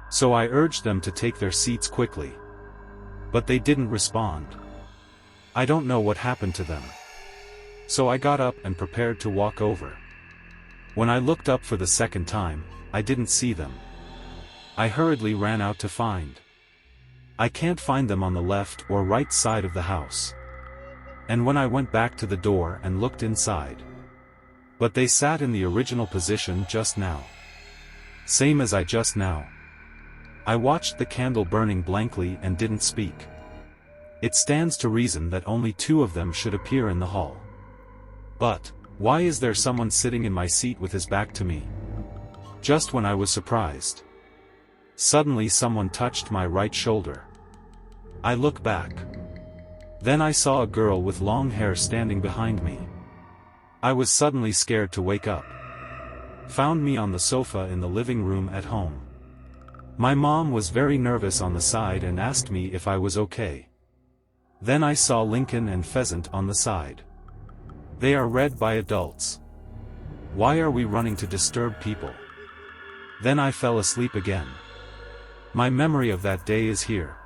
So I urged them to take their seats quickly. But they didn't respond. I don't know what happened to them. So I got up and prepared to walk over. When I looked up for the second time, I didn't see them. I hurriedly ran out to find. I can't find them on the left or right side of the house. And when I went back to the door and looked inside. But they sat in the original position just now. Same as I just now. I watched the candle burning blankly and didn't speak. It stands to reason that only two of them should appear in the hall. But, why is there someone sitting in my seat with his back to me? Just when I was surprised. Suddenly someone touched my right shoulder. I look back. Then I saw a girl with long hair standing behind me. I was suddenly scared to wake up. Found me on the sofa in the living room at home. My mom was very nervous on the side and asked me if I was okay. Then I saw Lincoln and Pheasant on the side. They are read by adults. Why are we running to disturb people? Then I fell asleep again. My memory of that day is here.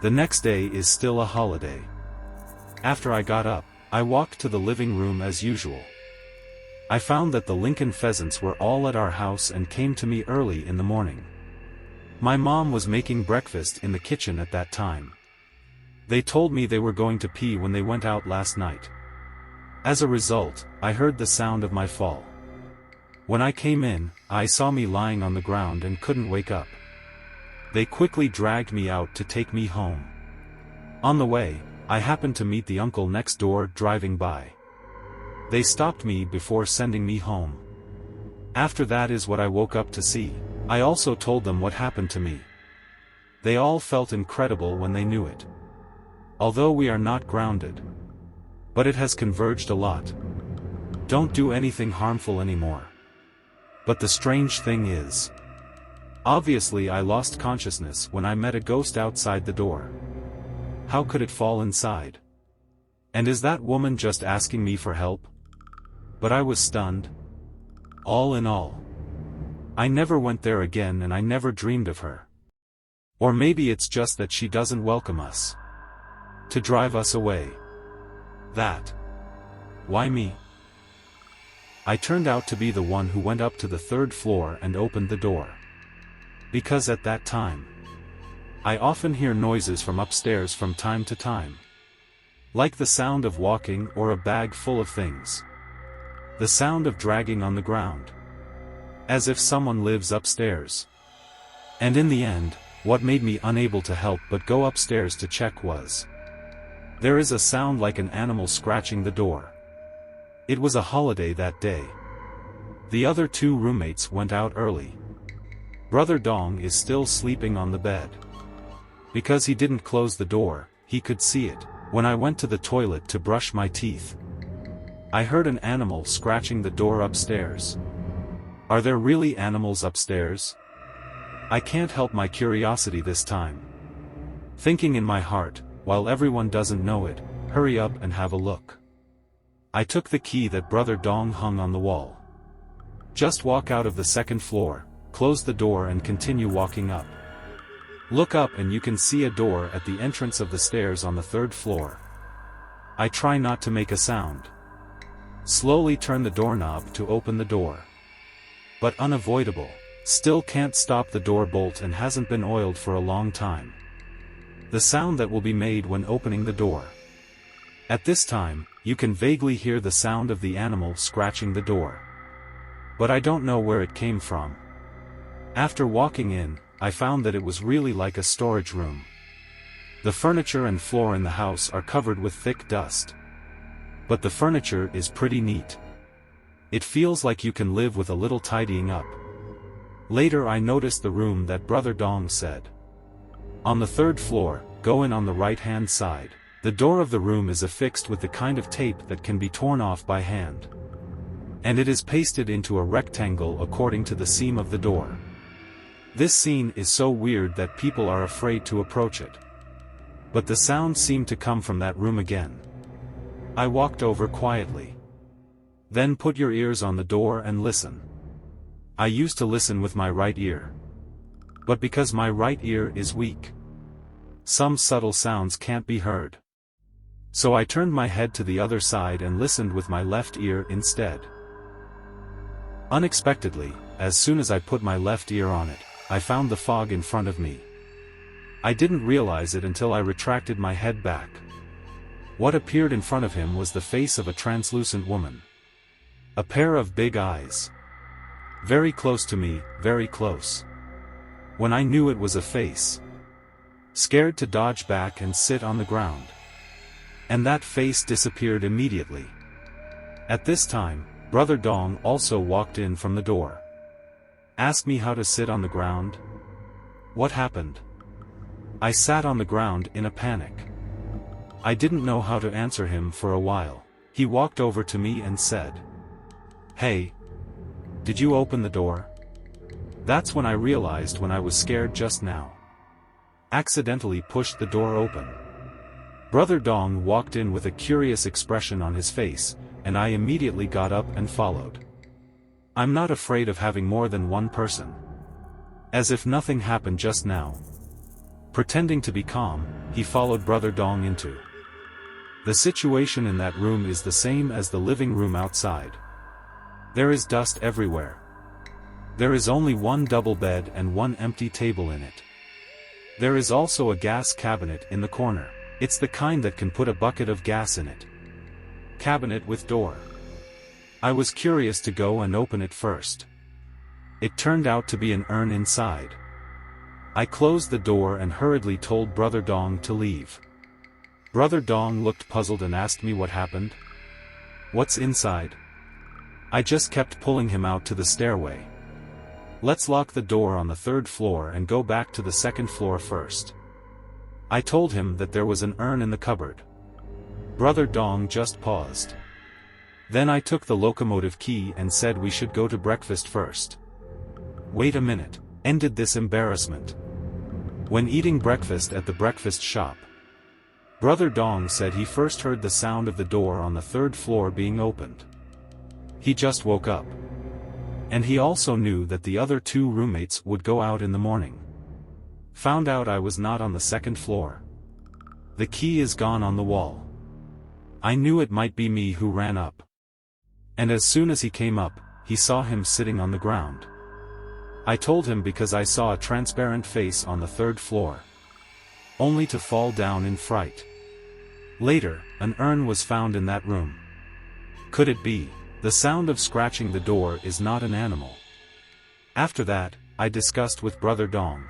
The next day is still a holiday. After I got up, I walked to the living room as usual. I found that the Lincoln Pheasants were all at our house and came to me early in the morning. My mom was making breakfast in the kitchen at that time. They told me they were going to pee when they went out last night. As a result, I heard the sound of my fall. When I came in, I saw me lying on the ground and couldn't wake up. They quickly dragged me out to take me home. On the way, I happened to meet the uncle next door driving by. They stopped me before sending me home. After that is what I woke up to see. I also told them what happened to me. They all felt incredible when they knew it. Although we are not grounded. But it has converged a lot. Don't do anything harmful anymore. But the strange thing is, obviously I lost consciousness when I met a ghost outside the door. How could it fall inside? And is that woman just asking me for help? But I was stunned. All in all, I never went there again and I never dreamed of her. Or maybe it's just that she doesn't welcome us. To drive us away. That. Why me? I turned out to be the one who went up to the third floor and opened the door. Because at that time, I often hear noises from upstairs from time to time. Like the sound of walking or a bag full of things. The sound of dragging on the ground. As if someone lives upstairs. And in the end, what made me unable to help but go upstairs to check was, there is a sound like an animal scratching the door. It was a holiday that day. The other two roommates went out early. Brother Dong is still sleeping on the bed. Because he didn't close the door, he could see it. When I went to the toilet to brush my teeth, I heard an animal scratching the door upstairs. Are there really animals upstairs? I can't help my curiosity this time. Thinking in my heart, while everyone doesn't know it, hurry up and have a look. I took the key that Brother Dong hung on the wall. Just walk out of the second floor, close the door and continue walking up. Look up and you can see a door at the entrance of the stairs on the third floor. I try not to make a sound. Slowly turn the doorknob to open the door. But unavoidable. Still can't stop the door bolt and hasn't been oiled for a long time. The sound that will be made when opening the door. At this time, you can vaguely hear the sound of the animal scratching the door. But I don't know where it came from. After walking in, I found that it was really like a storage room. The furniture and floor in the house are covered with thick dust. But the furniture is pretty neat. It feels like you can live with a little tidying up. Later I noticed the room that Brother Dong said. On the third floor, go in on the right-hand side. The door of the room is affixed with the kind of tape that can be torn off by hand. And it is pasted into a rectangle according to the seam of the door. This scene is so weird that people are afraid to approach it. But the sound seemed to come from that room again. I walked over quietly. Then put your ears on the door and listen. I used to listen with my right ear. But because my right ear is weak, some subtle sounds can't be heard. So I turned my head to the other side and listened with my left ear instead. Unexpectedly, as soon as I put my left ear on it, I found the fog in front of me. I didn't realize it until I retracted my head back. What appeared in front of him was the face of a translucent woman. A pair of big eyes. Very close to me, very close. When I knew it was a face, scared to dodge back and sit on the ground. And that face disappeared immediately. At this time, Brother Dong also walked in from the door. Asked me how to sit on the ground. What happened? I sat on the ground in a panic. I didn't know how to answer him for a while. He walked over to me and said, "Hey, did you open the door?" That's when I realized when I was scared just now. Accidentally pushed the door open. Brother Dong walked in with a curious expression on his face, and I immediately got up and followed. I'm not afraid of having more than one person. As if nothing happened just now. Pretending to be calm, he followed Brother Dong into. The situation in that room is the same as the living room outside. There is dust everywhere. There is only one double bed and one empty table in it. There is also a gas cabinet in the corner. It's the kind that can put a bucket of gas in it. Cabinet with door. I was curious to go and open it first. It turned out to be an urn inside. I closed the door and hurriedly told Brother Dong to leave. Brother Dong looked puzzled and asked me what happened. What's inside? I just kept pulling him out to the stairway. Let's lock the door on the 3rd floor and go back to the 2nd floor first. I told him that there was an urn in the cupboard. Brother Dong just paused. Then I took the locomotive key and said we should go to breakfast first. Wait a minute, ended this embarrassment. When eating breakfast at the breakfast shop, Brother Dong said he first heard the sound of the door on the 3rd floor being opened. He just woke up. And he also knew that the other 2 roommates would go out in the morning. Found out I was not on the 2nd floor. The key is gone on the wall. I knew it might be me who ran up. And as soon as he came up, he saw him sitting on the ground. I told him because I saw a transparent face on the 3rd floor. Only to fall down in fright. Later, an urn was found in that room. Could it be? The sound of scratching the door is not an animal. After that, I discussed with Brother Dong.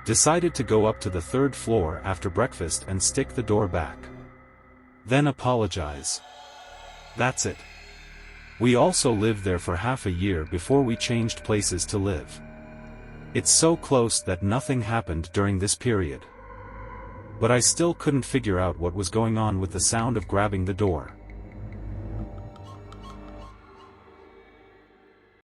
Decided to go up to the 3rd floor after breakfast and stick the door back. Then apologize. That's it. We also lived there for half a year before we changed places to live. It's so close that nothing happened during this period. But I still couldn't figure out what was going on with the sound of grabbing the door.